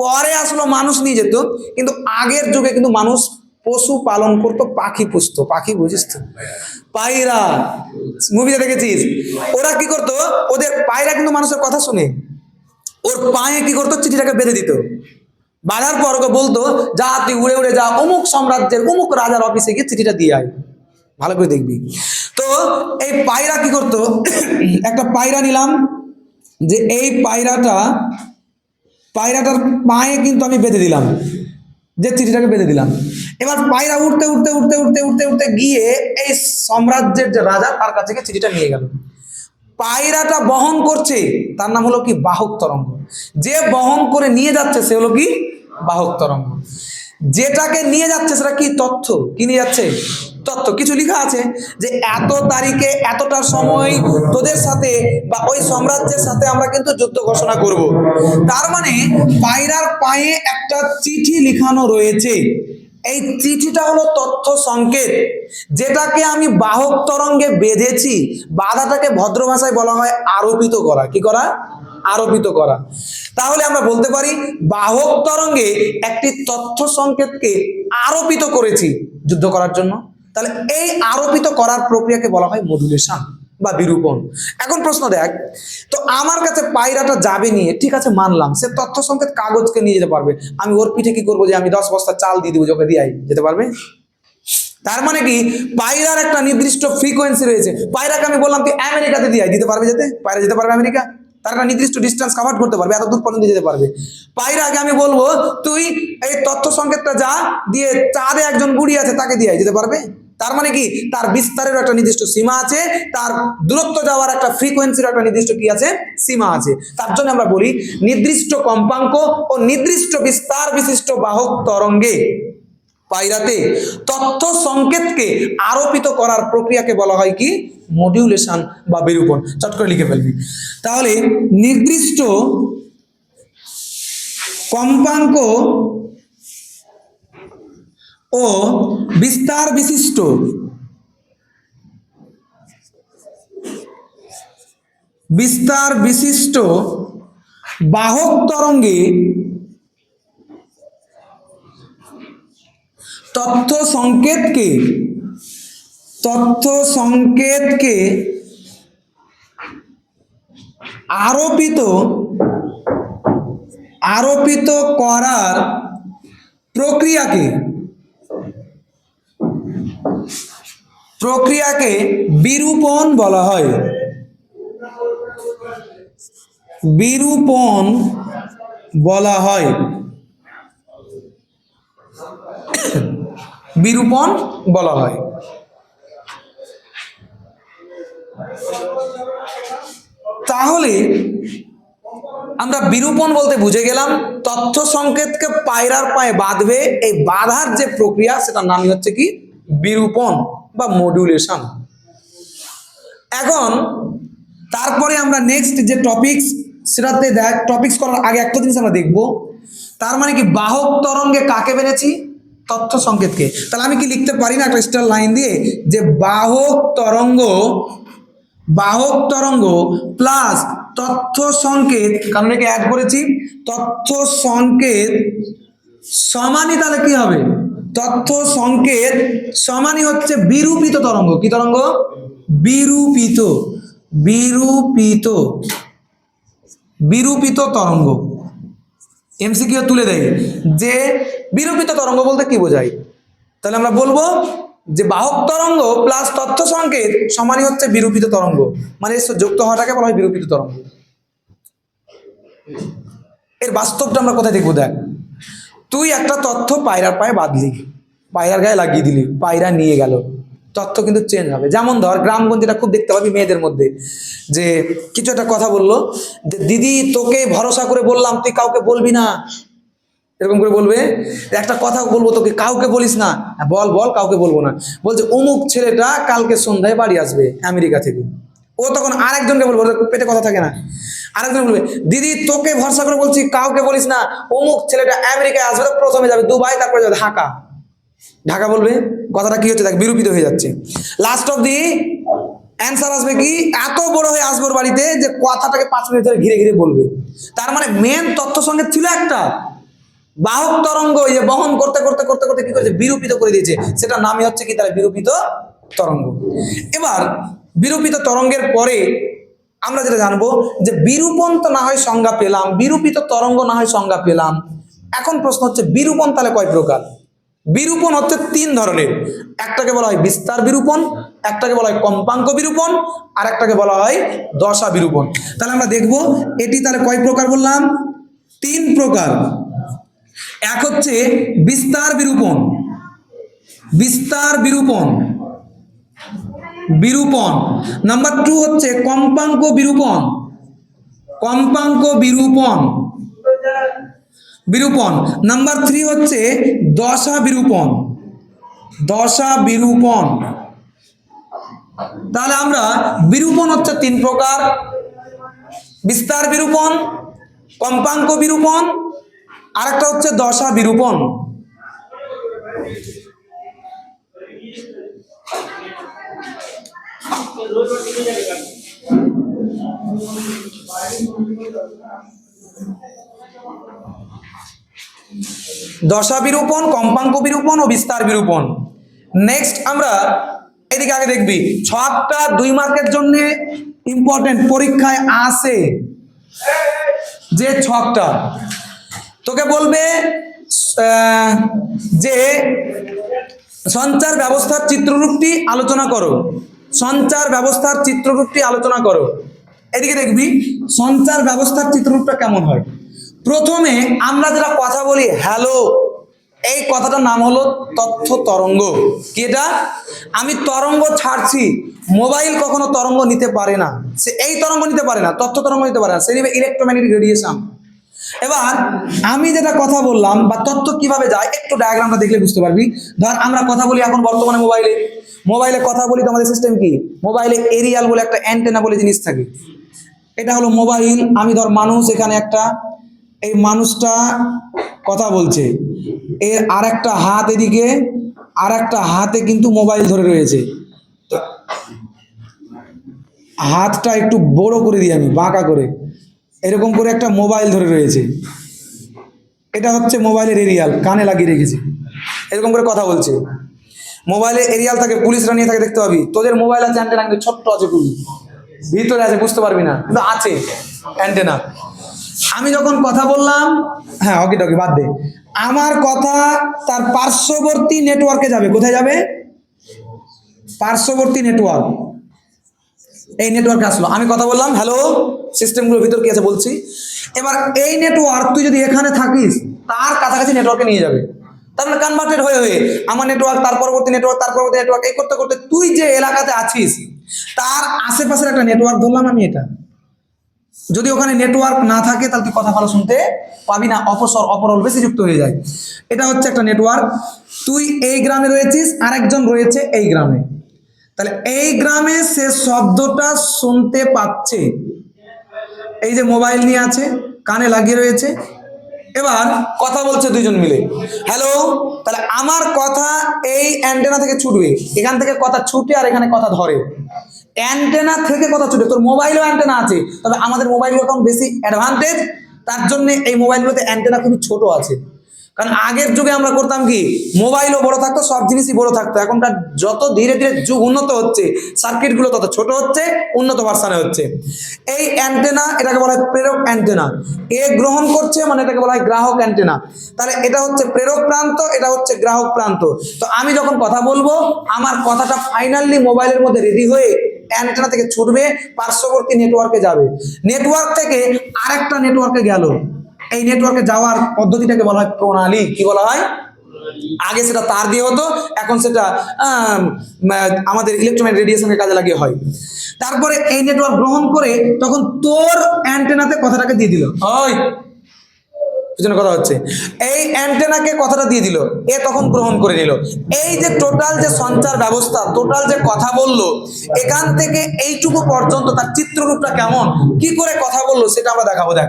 পরে আসলো মানুষ নিয়ে যেত, কিন্তু আগের যুগে কিন্তু মানুষ পশু পালন করতো, পাখি পুষতো। পাখি বুঝিস তো? পায়রা, মুভিতে দেখেছিস? ওরা কি করতো, ওদের পায়রা কিন্তু মানুষের কথা শুনে, ওর পায়ে কি করতো, চিঠিটাকে বেঁধে দিত। বাঁধার পর ওকে বলতো, যা তুই উড়ে উড়ে যা অমুক সাম্রাজ্যের অমুক রাজার অফিসে গিয়ে চিঠিটা দিয়ে আয়। ভালো করে দেখবি। তো এই পায়রা কি করতো, একটা পায়রা নিলাম, যে এই পায়রাটার পায়ে কিন্তু আমি বেঁধে দিলাম, যে চিঠিটাকে বেঁধে দিলাম। এবার পায়রা উঠতে উঠতে উঠতে উঠতে উঠতে উঠতে গিয়ে এই সাম্রাজ্যের যে রাজা, তার কাছে গিয়ে চিঠিটা নিয়ে গেল। পায়রাটা বহন করছে, তার নাম হলো কি? বাহক তরঙ্গ। যে বহন করে নিয়ে যাচ্ছে সে হলো কি? বাহক তরঙ্গ। যেটাকে নিয়ে যাচ্ছে সেটা কি? তথ্য। কি নিয়ে যাচ্ছে? তথ্য। কিছু লেখা আছে যে এত তারিখে এতটার সময় তোদের সাথে বা ওই সাম্রাজ্যের সাথে আমরা কিন্তু যুদ্ধ ঘোষণা করব। তার মানে পায়রার পায়ে একটা চিঠি লিখানো রয়েছে। এই চিঠিটা হলো তথ্য সংকেত, যেটাকে আমি বাহক তরঙ্গে বেঁধেছি। বাধাটাকে ভদ্র ভাষায় বলা হয় আরোপিত করা। কি করা? আরোপিত করা। তাহলে আমরা বলতে পারি বাহক তরঙ্গে একটি তথ্য সংকেতকে আরোপিত করেছি যুদ্ধ করার জন্য। তাহলে এই আরোপিত করার প্রক্রিয়াকে বলা হয় মডুলেশন বা বিরূপণ। এখন প্রশ্ন দেখ, তো আমার কাছে পায়রাটা যাবে নিয়ে, ঠিক আছে মানলাম, সে তথ্য সংকেত কাগজকে নিয়ে যেতে পারবে, আমি ওর পিঠে কি করবো যে আমি 10 বস্তা চাল দিয়ে দিব, ওকে দিয়ে যেতে পারবে? তার মানে কি পায়রার একটা নির্দিষ্ট ফ্রিকোয়েন্সি রয়েছে। পায়রাকে আমি বললাম তুই আমেরিকাতে দিয়ে দিতে পারবে, যেতে পায়রা যেতে পারবে আমেরিকা? তার একটা নির্দিষ্ট ডিস্টেন্স কভার করতে পারবে, এত দূর পর্যন্ত যেতে পারবে। পায়রাকে আমি বলবো তুই এই তথ্য সংকেতটা যা দিয়ে চাঁদে একজন বুড়ি আছে তাকে দিয়ে যেতে পারবে? তার মানে কি তার বিস্তারের একটা নির্দিষ্ট সীমা আছে, তার দূরত্ব যাওয়ার একটা ফ্রিকোয়েন্সির একটা নির্দিষ্ট কি আছে, সীমা আছে। তার জন্য আমরা বলি নির্দিষ্ট কম্পাঙ্ক ও নির্দিষ্ট বিস্তার বিশিষ্ট বাহক তরঙ্গে পায়রাতে তথ্য সংকেতকে আরোপিত করার প্রক্রিয়াকে বলা হয় কি মডিউলেশন বা বিরূপণ। চট করে লিখে ফেলবি। তাহলে নির্দিষ্ট কম্পাঙ্ক ও বিস্তার বিশিষ্ট বাহক তরঙ্গে তথ্য সংকেতকে আরোপিত করার প্রক্রিয়াকে বিরূপণ বলা হয়। বিরূপণ বলা হয়। তাহলে আমরা বিরূপণ বলতে বুঝে গেলাম তথ্য সংকেতকে পায়রার পায়ে বাঁধবে, এই বাঁধার যে প্রক্রিয়া সেটার নামই হচ্ছে কি বিরূপণ বা মডুলেশন। এখন তারপরে আমরা নেক্সট যে টপিকস সেটাতে দেখ, টপিকস করার আগে একটা জিনিস আমরা দেখব, তার মানে কি বাহক তরঙ্গে কাকে বেড়েছি, তথ্য সংকেতকে। তাহলে আমি কি লিখতে পারি না একটা স্টার লাইন দিয়ে যে বাহক তরঙ্গ প্লাস তথ্য সংকেত, কারণ একে অ্যাড করেছি, তথ্য সংকেত সমানই তাহলে কি হবে, তথ্য সংকেত সমানই হচ্ছে বিরূপিত তরঙ্গ। কি তরঙ্গ? বিরূপিত তরঙ্গ। এমসিকিউ তুলে দেয় যে বিরূপিত তরঙ্গ বলতে কি বোঝায়। তাহলে আমরা বলবো যে বাহক তরঙ্গ প্লাস তথ্য সংকেত সমানই হচ্ছে বিরূপিত তরঙ্গ, মানে যুক্ত হওয়াটাকে বলা হয় বিরূপিত তরঙ্গ। এর বাস্তবটা আমরা কোথায় দেখবো? দেখ, তুই একটা তথ্য পায়রার পায়ে বাঁধলি, পায়রার গায়ে লাগিয়ে দিলি, পায়রা নিয়ে গেল, তথ্য কিন্তু চেঞ্জ হবে। যেমন ধর গ্রামগঞ্জে এটা খুব দেখতে পাবি মেয়েদের মধ্যে, যে কিছু একটা কথা বললো, যে দিদি তোকে ভরসা করে বললাম তুই কাউকে বলবি না, এরকম করে বলবে। একটা কথা বলবো তোকে, কাউকে বলিস না। বল কাউকে বলবো না। বলছে অমুক ছেলেটা কালকে সন্ধ্যায় বাড়ি আসবে আমেরিকা থেকে। ও তখন আরেকজনকে বলবো, পেটে কথা থাকে না, আরেকজন বলবে দিদি তোকে ভরসা করে বলছি কাউকে বলিস না, অমুক ছেলেটা আমেরিকায় আসবে, প্রথমে যাবে দুবাই, তারপরে যাবে ঢাকা বলবে। কথাটা কি হচ্ছে দেখ, বিরূপিত হয়ে যাচ্ছে। লাস্ট অব দি অ্যান্সার আসবে কি, এত বড় হয়ে আসবে ওর বাড়িতে যে কথাটাকে 5 মিনিট ধরে ঘিরে ঘিরে বলবে। তার মানে মেন তথ্য সংকেত ছিল একটা, বাহক তরঙ্গ যে বহন করতে করতে করতে করতে কি করেছে, বিরূপিত করে দিয়েছে। সেটা নামই হচ্ছে কি তাহলে বিরূপিত তরঙ্গ। এবার বিরূপিত তরঙ্গের পরে আমরা যেটা জানবো যে বিরূপণ তো না হয় সংজ্ঞা পেলাম, বিরূপিত তরঙ্গ না হয় সংজ্ঞা পেলাম। এখন প্রশ্ন হচ্ছে বিরূপণ তাহলে কয় প্রকার? বিরূপণ হচ্ছে 3 ধরনের। একটাকে বলা হয় বিস্তার বিরূপণ, একটাকে বলা হয় কম্পাঙ্ক বিরূপণ, আর একটাকে বলা হয় দশা বিরূপণ। তাহলে আমরা দেখবো এটি তাহলে কয় প্রকার বললাম, 3 প্রকার। এক হচ্ছে বিস্তার বিরূপণ। নাম্বার 2 হচ্ছে কম্পাঙ্ক বিরূপণ। নাম্বার 3 হচ্ছে দশা বিরূপণ। তাহলে আমরা বিরূপণ হচ্ছে 3 প্রকার, বিস্তার বিরূপণ, কম্পাঙ্ক বিরূপণ, আর একটা হচ্ছে দশা বিরূপণ। দশা বিরূপণ, কম্পাঙ্ক বিরূপণ ও বিস্তার বিরূপণ। নেক্সট আমরা এদিকে আগে দেখবি ছকটা 2 মার্কের জন্য ইম্পর্টেন্ট, পরীক্ষায় আসে। যে ছকটা তোকে বলবে যে সঞ্চার ব্যবস্থার চিত্ররূপটি আলোচনা করো, সঞ্চার ব্যবস্থার চিত্ররূপটি আলোচনা করো। এদিকে দেখবি সঞ্চার ব্যবস্থার চিত্ররূপটা কেমন হয়। প্রথমে আমরা যেটা কথা বলি হ্যালো, এই কথাটার নাম হলো তথ্য তরঙ্গ। কি এটা? আমি তরঙ্গ ছাড়ছি, মোবাইল কখনো তরঙ্গ নিতে পারে না, সে এই তরঙ্গ নিতে পারে না, তথ্য তরঙ্গ নিতে পারে না, সে নিবে ইলেকট্রোম্যাগনেটিক রেডিয়েশন। এবার আমি যেটা কথা বললাম বা তথ্য কিভাবে যায় একটু ডায়াগ্রামটা দেখলে বুঝতে পারবি। ধর আমরা কথা বলি এখন বর্তমানে মোবাইলে কথা বলি, তো আমাদের সিস্টেম কি, মোবাইলে এরিয়াল বলে একটা অ্যান্টেনা বলে জিনিস থাকে, এটা হলো মোবাইল। আমি ধর মানুষ, এখানে একটা, এই মানুষটা কথা বলছে, এর আর একটা হাত এদিকে, আর একটা হাতে কিন্তু মোবাইল ধরে রয়েছে। তো হাতটা একটু বড় করে দিই আমি, বাঁকা করে, এরকম করে একটা মোবাইল ধরে রয়েছে, এটা হচ্ছে মোবাইলের এরিয়াল, কানে লাগিয়ে রেখেছি, এরকম করে কথা বলছে। মোবাইলে এরিয়াল থাকে, পুলিশরা নিয়ে থাকে, দেখতে পাবি তোদের মোবাইল আছে অ্যান্টেনা, কিন্তু ছোট্ট আছে, খুবই ভিতরে আছে, বুঝতে পারবি না, কিন্তু আছে অ্যান্টেনা। আমি যখন কথা বললাম, হ্যাঁ ওকে টকি বাদ দে, আমার কথা তার পার্শ্ববর্তী নেটওয়ার্কে যাবে। কোথায় যাবে? পার্শ্ববর্তী নেটওয়ার্ক, এই নেটওয়ার্কে আসলো, আমি কথা বললাম হ্যালো, সিস্টেমগুলোর ভিতর কি আছে বলছি। এবার এই নেটওয়ার্ক তুই যদি এখানে থাকিস, তার কাছাকাছি নেটওয়ার্কে নিয়ে যাবে, তার মানে কনভার্টেড হয়ে হয়ে আমার নেটওয়ার্ক, তার পরবর্তী নেটওয়ার্ক, তার পরবর্তী নেটওয়ার্ক, এই করতে করতে তুই যে এলাকাতে আছিস তার আশেপাশের একটা নেটওয়ার্ক ধরলাম আমি। এটা যদি ওখানে নেটওয়ার্ক না থাকে তাহলে তুই কথা ভালো শুনতে পাবি না, অপরল বেশি যুক্ত হয়ে যায়। এটা হচ্ছে একটা নেটওয়ার্ক। তুই এই গ্রামে রয়েছিস, আরেকজন রয়েছে এই গ্রামে, তাহলে এই গ্রামে সে শব্দটা শুনতে পাচ্ছে, এই যে মোবাইল নিয়ে আছে, কানে লাগিয়ে রয়েছে, এবার কথা বলছে দুইজন মিলে হ্যালো। তাহলে আমার কথা এই অ্যান্টেনা থেকে ছুটবে, এখান থেকে কথা ছুটে আর এখানে কথা ধরে, অ্যান্টেনা থেকে কথা ছুটে। তোর মোবাইলও অ্যান্টেনা আছে, তবে আমাদের মোবাইলগুলো এখন বেশি অ্যাডভান্টেজ, তার জন্য এই মোবাইলগুলোতে অ্যান্টেনা খুবই ছোট আছে। কারণ আগের যুগে আমরা করতাম কি, মোবাইলও বড় থাকতো, সব জিনিসই বড় থাকতো। এখনকার যত ধীরে ধীরে যুগ উন্নত হচ্ছে, সার্কিটগুলো তত ছোট হচ্ছে, উন্নত ভার্সানে হচ্ছে। এই অ্যান্টেনা, এটাকে বলা হয় প্রেরক অ্যান্টেনা। এ গ্রহণ করছে মানে এটাকে বলা হয় গ্রাহক অ্যান্টেনা। তাহলে এটা হচ্ছে প্রেরক প্রান্ত, এটা হচ্ছে গ্রাহক প্রান্ত। তো আমি যখন কথা বলবো, আমার কথাটা ফাইনালি মোবাইলের মধ্যে রেডি হয়ে অ্যান্টেনা থেকে ছুটবে, পার্শ্ববর্তী নেটওয়ার্কে যাবে, নেটওয়ার্ক থেকে আরেকটা নেটওয়ার্কে গেল। এই নেটওয়ার্কে যাওয়ার পদ্ধতিটাকে বলা হয় প্রণালী। কি বলা হয়? আগে সেটা তার দিয়ে হতো, এখন সেটা আমাদের ইলেকট্রোম্যাগনেটিক রেডিয়েশনের কাজে লাগিয়ে হয়। তারপরে এই নেটওয়ার্ক গ্রহণ করে তখন তোর অ্যান্টেনাতে কথাটাকে দিয়ে দিল, ওই পিছনে কথা হচ্ছে, এই অ্যান্টেনাকে কথাটা দিয়ে দিল, এ তখন গ্রহণ করে নিল। এই যে টোটাল যে সঞ্চার ব্যবস্থা, টোটাল যে কথা বললো, এখান থেকে এইটুকু পর্যন্ত তার চিত্ররূপটা কেমন, কি করে কথা বললো, সেটা আমরা দেখাবো। দেখ,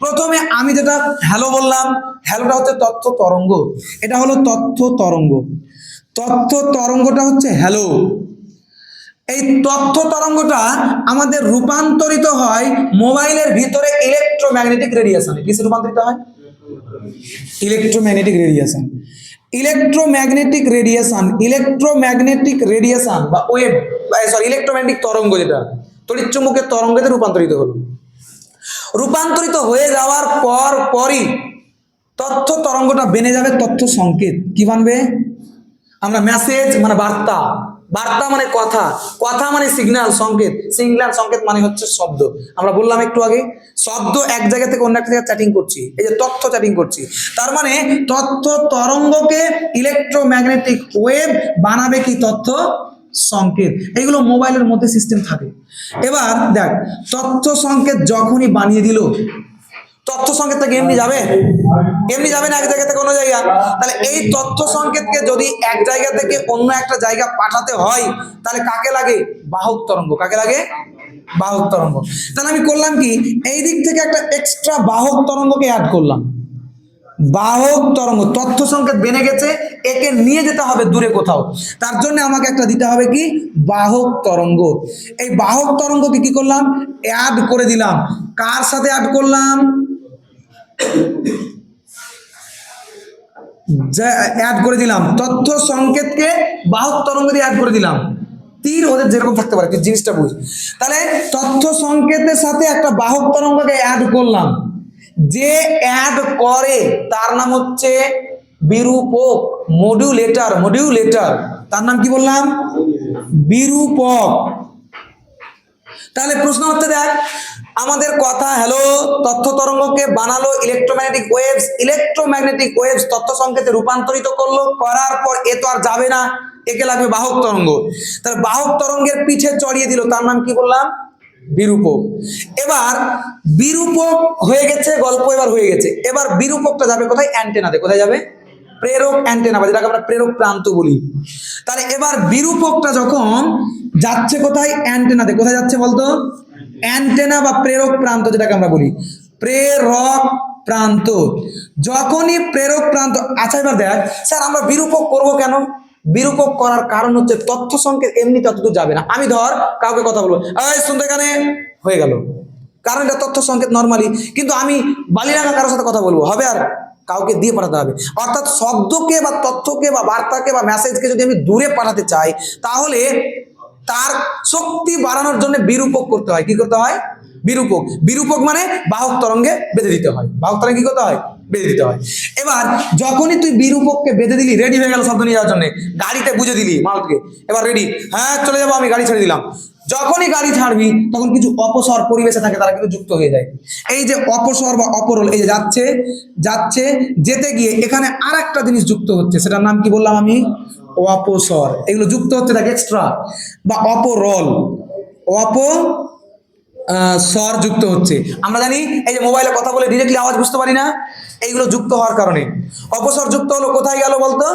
প্রথমে আমি যেটা হ্যালো বললাম, হ্যালোটা হচ্ছে তথ্য তরঙ্গ, এটা হলো তথ্য তরঙ্গ, তথ্য তরঙ্গটা হচ্ছে হ্যালো। এই তথ্য তরঙ্গটা আমাদের রূপান্তরিত হয় মোবাইলের ভিতরে ইলেকট্রোম্যাগনেটিক রেডিয়েশনে। কিসে রূপান্তরিত হয়? Electromagnetic radiation. Electromagnetic radiation, electromagnetic radiation বা ওয়েভ, সরি ইলেকট্রোম্যাগনেটিক তরঙ্গ, যেটা তড়িৎচুম্বকের তরঙ্গতে রূপান্তরিত হলো। রূপান্তরিত হয়ে যাওয়ার পরই তথ্য তরঙ্গটা বেনে যাবে তথ্য সংকেত। কি বানবে? আমরা মেসেজ মানে বার্তা, বার্তা মানে কথা, কথা মানে সিগন্যাল সংকেত, সিগন্যাল সংকেত মানে হচ্ছে শব্দ। আমরা বললাম একটু আগে, শব্দ এক জায়গা থেকে অন্য একটা জায়গায় চ্যাটিং করছি, এই যে তথ্য চ্যাটিং করছি, তার মানে তথ্য তরঙ্গকে ইলেকট্রোম্যাগনেটিক ওয়েভ বানাবে কি তথ্য সংকেত। এইগুলো মোবাইলের মধ্যে সিস্টেম থাকে। এবার দেখ, তথ্য সংকেত যখনই বানিয়ে দিল, তথ্য সংকেতটাকে এমনি যাবে, এমনি যাবে না এক জায়গা থেকে অন্য জায়গা। তাহলে এই তথ্য সংকেতকে যদি এক জায়গা থেকে অন্য একটা জায়গা পাঠাতে হয়, তাহলে কাকে লাগে? বাহক তরঙ্গ। কাকে লাগে? বাহক তরঙ্গ। তাহলে আমি করলাম কি, এই দিক থেকে একটা এক্সট্রা বাহক তরঙ্গকে অ্যাড করলাম। বাহক তরঙ্গ, তথ্য সংকেত বেনে গেছে, একে নিয়ে যেতে হবে দূরে কোথাও, তার জন্য আমাকে একটা দিতে হবে কি বাহক তরঙ্গ। এই বাহক তরঙ্গকে কি করলাম, অ্যাড করে দিলাম। কার সাথে অ্যাড করলাম, অ্যাড করে দিলাম তথ্য সংকেতকে বাহক তরঙ্গ দিয়ে অ্যাড করে দিলাম। তীর ওদের যেরকম থাকতে পারে, তুই জিনিসটা বুঝ। তাহলে তথ্য সংকেতের সাথে একটা বাহক তরঙ্গকে অ্যাড করলাম, যে অ্যাড করে তার নাম হচ্ছে বিরূপক, মডিউলেটর। মডিউলেটর তার নাম কি বললাম, বিরূপক। তাহলে প্রশ্ন হচ্ছে, দেখ আমাদের কথা, হ্যালো, তথ্য তরঙ্গকে বানালো ইলেকট্রোম্যাগনেটিক ওয়েভস, ইলেকট্রোম্যাগনেটিক ওয়েভস তথ্য সংকেতে রূপান্তরিত করলো, করার পর এ তো আর যাবে না, একে লাগবে বাহক তরঙ্গ। তাহলে বাহক তরঙ্গের পিঠে চড়িয়ে দিল, তার নাম কি বললাম, বিরূপক। এবার বিরূপক হয়ে গেছে, গল্প এবার হয়ে গেছে। এবার বিরূপকটা যাবে কোথায়, অ্যান্টেনাতে। কোথায় যাবে, প্রেরক অ্যান্টেনা, বা যেটাকে আমরা প্রেরক প্রান্ত বলি। তাহলে এবার বিরূপকটা যখন যাচ্ছে কোথায়, অ্যান্টেনাতে। কোথায় যাচ্ছে বলতো, অ্যান্টেনা বা প্রেরক প্রান্ত যেটাকে আমরা বলি, প্রেরক প্রান্ত। যখনই প্রেরক প্রান্ত, আচ্ছা এবার দেখ স্যার আমরা বিরূপক করব কেন, বিরূপক করার কারণ হচ্ছে তথ্য সংকেত এমনি ততদূর যাবে না। আমি ধর কাউকে কথা বলবো, এই শুনতে কানে, হয়ে গেল, কারণ এটা তথ্য সংকেত নর্মালি। কিন্তু আমি বালিরাঙা কারোর সাথে কথা বলবো, হবে আর কাউকে দিয়ে পাঠাতে হবে। অর্থাৎ শব্দকে বা তথ্যকে বা বার্তাকে বা মেসেজকে যদি আমি দূরে পাঠাতে চাই, তাহলে তার শক্তি বাড়ানোর জন্য বিরূপক করতে হয়। কি করতে হয়, বিরূপক। বিরূপক মানে বাহক তরঙ্গে বেঁধে দিতে হয়। বাহক তরঙ্গে কি করতে হয়, বেঁধে দিতে হয়। এবার যখনই তুই বিরূপককে বেঁধে দিলি, রেডি হয়ে গেল শব্দ নিয়ে যাওয়ার জন্য, গাড়িতে বুঝে দিলি মালকে, এবার রেডি, হ্যাঁ চলে যাবো, আমি গাড়ি ছেড়ে দিলাম। যখনই গাড়ি ছাড়বি তখন কিছু অপসর পরিবেশে থাকে, তারা কিন্তু যুক্ত হয়ে যায়। এই যে অপসর বা অপরল, এই যে যাচ্ছে যাচ্ছে, যেতে গিয়ে এখানে আর একটা জিনিস যুক্ত হচ্ছে, সেটার নাম কি বললাম আমি, অপসর। এগুলো যুক্ত হচ্ছে দেখ, এক্সট্রা বা অপরল, স্বর যুক্ত হচ্ছে। আমরা জানি এই যে মোবাইলে কথা বলে ডিরেক্টলি আওয়াজ বুঝতে পারি না, এইগুলো যুক্ত হওয়ার কারণে অপসর যুক্ত হলো। কোথায় গেল বলতো,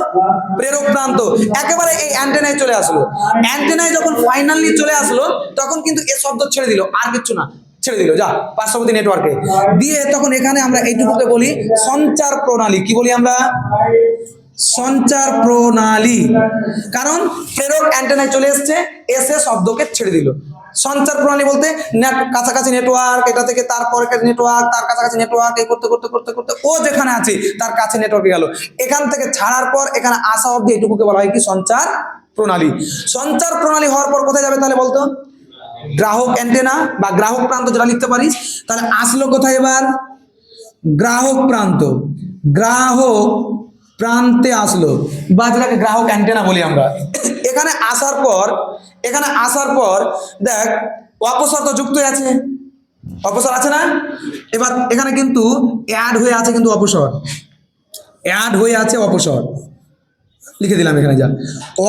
প্রেরক প্রান্ত, একেবারে এই অ্যান্টেনায় চলে আসলো। অ্যান্টেনায় যখন ফাইনালি চলে আসলো, তখন কিন্তু এ শব্দ ছেড়ে দিল, আর কিচ্ছু না, ছেড়ে দিল যা পার্শ্ববর্তী নেটওয়ার্কে দিয়ে। তখন এখানে আমরা এইটুকুকে বলি সঞ্চার প্রণালী। কি বলি আমরা, সঞ্চার প্রণালী। কারণ প্রেরক অ্যান্টেনায় চলে এসছে, এসে শব্দকে ছেড়ে দিল। সঞ্চার প্রণালী বলতে কাছাকাছি নেটওয়ার্ক, এটা থেকে তারপরে নেটওয়ার্ক, তার কাছাকাছি নেটওয়ার্ক, এই করতে করতে করতে করতে ও যেখানে আছে তার কাছে নেটওয়ার্কে গেল। এখান থেকে ছাড়ার পর এখানে আসা অবধি এটুকুকে বলা হয় কি, সঞ্চার প্রণালী। সঞ্চার প্রণালী হওয়ার পর কোথায় যাবে তাহলে বলতো, গ্রাহক অ্যান্টেনা বা গ্রাহক প্রান্ত যেটা লিখতে পারিস। তাহলে আসলো কোথায় এবার, গ্রাহক প্রান্ত। গ্রাহক প্রান্তে আসলো, বা যেটাকে গ্রাহক অ্যান্টেনা বলি আমরা। এখানে আসার পর দেখ অপসর তো যুক্ত আছে, অপসর আছে না। এবার এখানে কিন্তু অ্যাড হয়ে আছে, কিন্তু অপসর অ্যাড হয়ে আছে, অপসর লিখে দিলাম এখানে, যা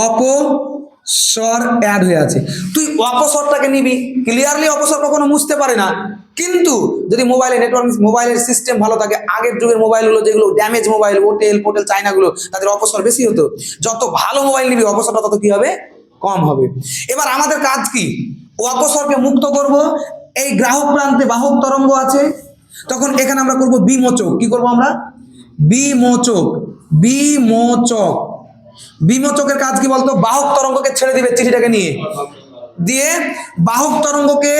অপসর অ্যাড হয়ে আছে। তুই অপসরটাকে নিবি, ক্লিয়ারলি অপসর কখনো মুছতে পারে না। কিন্তু যদি মোবাইলের নেটওয়ার্ক, মোবাইলের সিস্টেম ভালো থাকে, আগের যুগের মোবাইলগুলো যেগুলো ড্যামেজ মোবাইল, পোর্টেল চাইনাগুলো, তাদের অপসর বেশি হতো। যত ভালো মোবাইল নিবি অপসরটা তত কি হবে, কম হবে। এবার আমাদের কাজ কি, অপসরকে মুক্ত করব। এই গ্রাহক প্রান্তে বাহক তরঙ্গ আছে, তখন এখানে আমরা করব বিমোচক। কি করব আমরা, বিমোচক। বিমোচক, বিমোচকের কাজ কি বলতো, বাহক তরঙ্গকে ছেড়ে দিবে চিঠিটাকে নিয়ে, দিয়ে বাহক তরঙ্গকে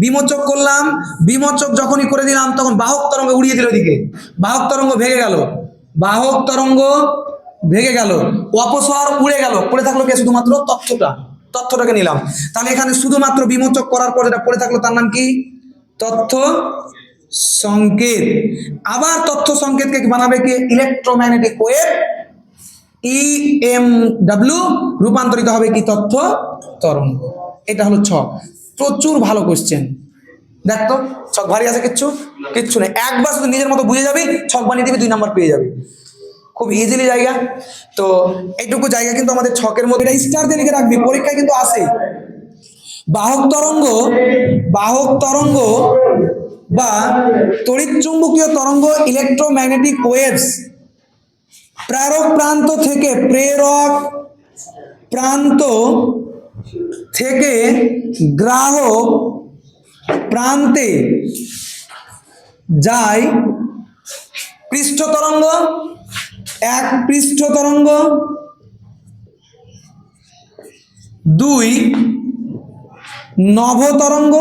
বিমোচক করলাম। বিমোচক যখনই করে দিলাম, তখন বাহক তরঙ্গ উড়িয়ে দিল দিকে, বাহক তরঙ্গ ভেঙে গেল, বাহক তরঙ্গ ভেঙে গেল, অপসর উড়ে গেল, পড়ে থাকলো কে, শুধুমাত্র তথ্যটাকে নিলাম। তাহলে এখানে শুধুমাত্র বিমোচক করার পর যেটা পড়ে থাকলো তার নাম কি, তথ্য সংকেত। আবার তথ্য সংকেতকে বানাবে কি, ইলেকট্রোম্যাগনেটিক ওয়েভ, EMW, রূপান্তরিত হবে কি, তথ্য তরঙ্গ। এটা হলো ছক। প্রচুর ভালো কোশ্চেন, দেখ তো ছক ভারী আছে, কিচ্ছু নেই। একবার শুধু নিজের মতো বুঝে যাবি, ছক বানিয়ে দিবি, 2 নাম্বার পেয়ে যাবি, খুব ইজিলি জায়গা। তো এইটুকু জায়গা কিন্তু আমাদের ছকের মধ্যে, এটা স্টার দিয়ে লিখে রাখবি, পরীক্ষায় কিন্তু আসে। বাহক তরঙ্গ বা তড়িৎচুম্বকীয় তরঙ্গ, ইলেকট্রোম্যাগনেটিক ওয়েভস, প্রেরক প্রান্ত থেকে গ্রাহক প্রান্তে যায়, পৃষ্ঠ তরঙ্গ, এক পৃষ্ঠ তরঙ্গ, দুই নভ তরঙ্গ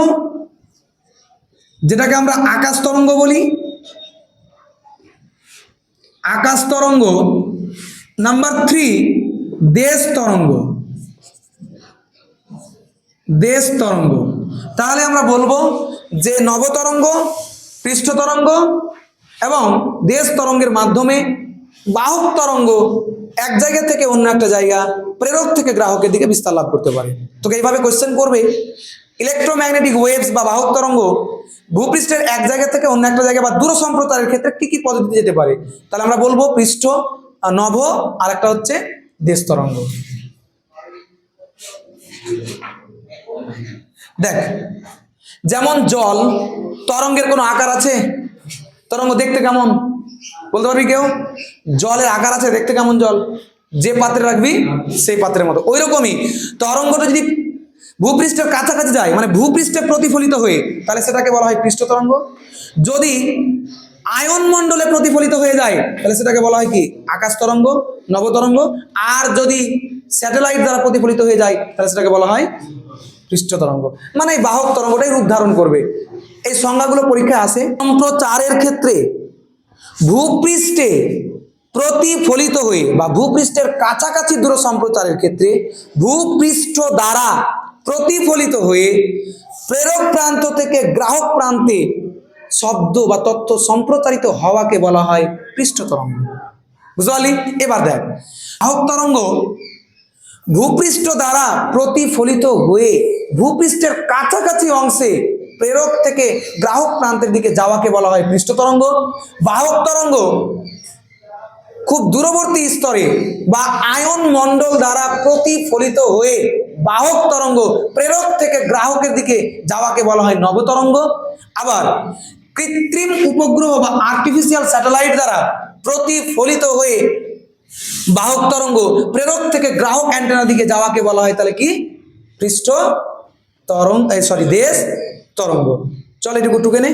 যেটাকে আমরা আকাশ তরঙ্গ বলি, আকাশ তরঙ্গ। নাম্বার 3 দেশ তরঙ্গ, দেশ তরঙ্গ। তাহলে আমরা বলবো যে নভ তরঙ্গ, পৃষ্ঠ তরঙ্গ এবং দেশ তরঙ্গের মাধ্যমে বাহক তরঙ্গ এক জায়গা থেকে অন্য একটা জায়গা, প্রেরক থেকে গ্রাহকের দিকে বিস্তার লাভ করতে পারে। তোকে এইভাবে কোশ্চেন করবে, ইলেকট্রোম্যাগনেটিক ওয়েভস বা বাহক তরঙ্গ ভূপৃষ্ঠের এক জায়গা থেকে অন্য একটা জায়গা বা দূর সম্প্রচারের ক্ষেত্রে কি কি পদ্ধতিতে যেতে পারে, তাহলে আমরা বলবো পৃষ্ঠ, নভ, আর একটা হচ্ছে দেশ তরঙ্গ। দেখ, যেমন জল তরঙ্গের কোনো আকার আছে? তরঙ্গ দেখতে কেমন বলতে পারবি কেউ? জলের আকার আছে দেখতে কেমন? জল যে পাত্রে রাখবি সেই পাত্রের মতো। ওই রকমই তরঙ্গটা যদি ভূপৃষ্ঠের কাছাকাছি যায়, মানে ভূপৃষ্ঠে প্রতিফলিত হয়ে, তাহলে সেটাকে বলা হয় পৃষ্ঠ তরঙ্গ। যদি আয়ন মণ্ডলে প্রতিফলিত হয়ে যায় তাহলে সেটাকে বলা হয় কি? আকাশ তরঙ্গ, নভ তরঙ্গ। আর যদি স্যাটেলাইট দ্বারা প্রতিফলিত হয়ে যায় তাহলে সেটাকে বলা হয় পৃষ্ঠ তরঙ্গ। মানে এই বাহক তরঙ্গটাই রূপ ধারণ করবে। এই সংজ্ঞাগুলো পরীক্ষায় আসে। সম্প্রচারের ক্ষেত্রে ভূপৃষ্ঠে প্রতিফলিত হয়ে বা ভূপৃষ্ঠের কাছাকাছি দূর সম্প্রচারের ক্ষেত্রে ভূপৃষ্ঠ দ্বারা প্রতিফলিত হয়ে প্রেরক প্রান্ত থেকে গ্রাহক প্রান্তে শব্দ বা তথ্য সম্প্রচারিত হওয়াকে বলা হয় পৃষ্ঠ তরঙ্গ। বুঝতে পারলি? এবার দেখ, বাহক তরঙ্গ ভূপৃষ্ঠ দ্বারা প্রতিফলিত হয়ে ভূপৃষ্ঠের কাছাকাছি অংশে প্রেরক থেকে গ্রাহক প্রান্তের দিকে যাওয়াকে বলা হয় পৃষ্ঠ তরঙ্গ। বাহক তরঙ্গ খুব দূরবর্তী স্তরে বা আয়ন মণ্ডল দ্বারা প্রতিফলিত হয়ে বাহক তরঙ্গ প্রেরক থেকে গ্রাহকের দিকে যাওয়াকে বলা হয় নভ তরঙ্গ। আবার কৃত্রিম উপগ্রহ বা আর্টিফিশিয়াল স্যাটেলাইট দ্বারা প্রতিফলিত হয়ে বাহক তরঙ্গ প্রেরক থেকে গ্রাহক অ্যান্টেনার দিকে যাওয়াকে বলা হয় তাহলে কি? পৃষ্ঠ তরঙ্গ, দেশ তরঙ্গ। চল এটুকু টুকে নে।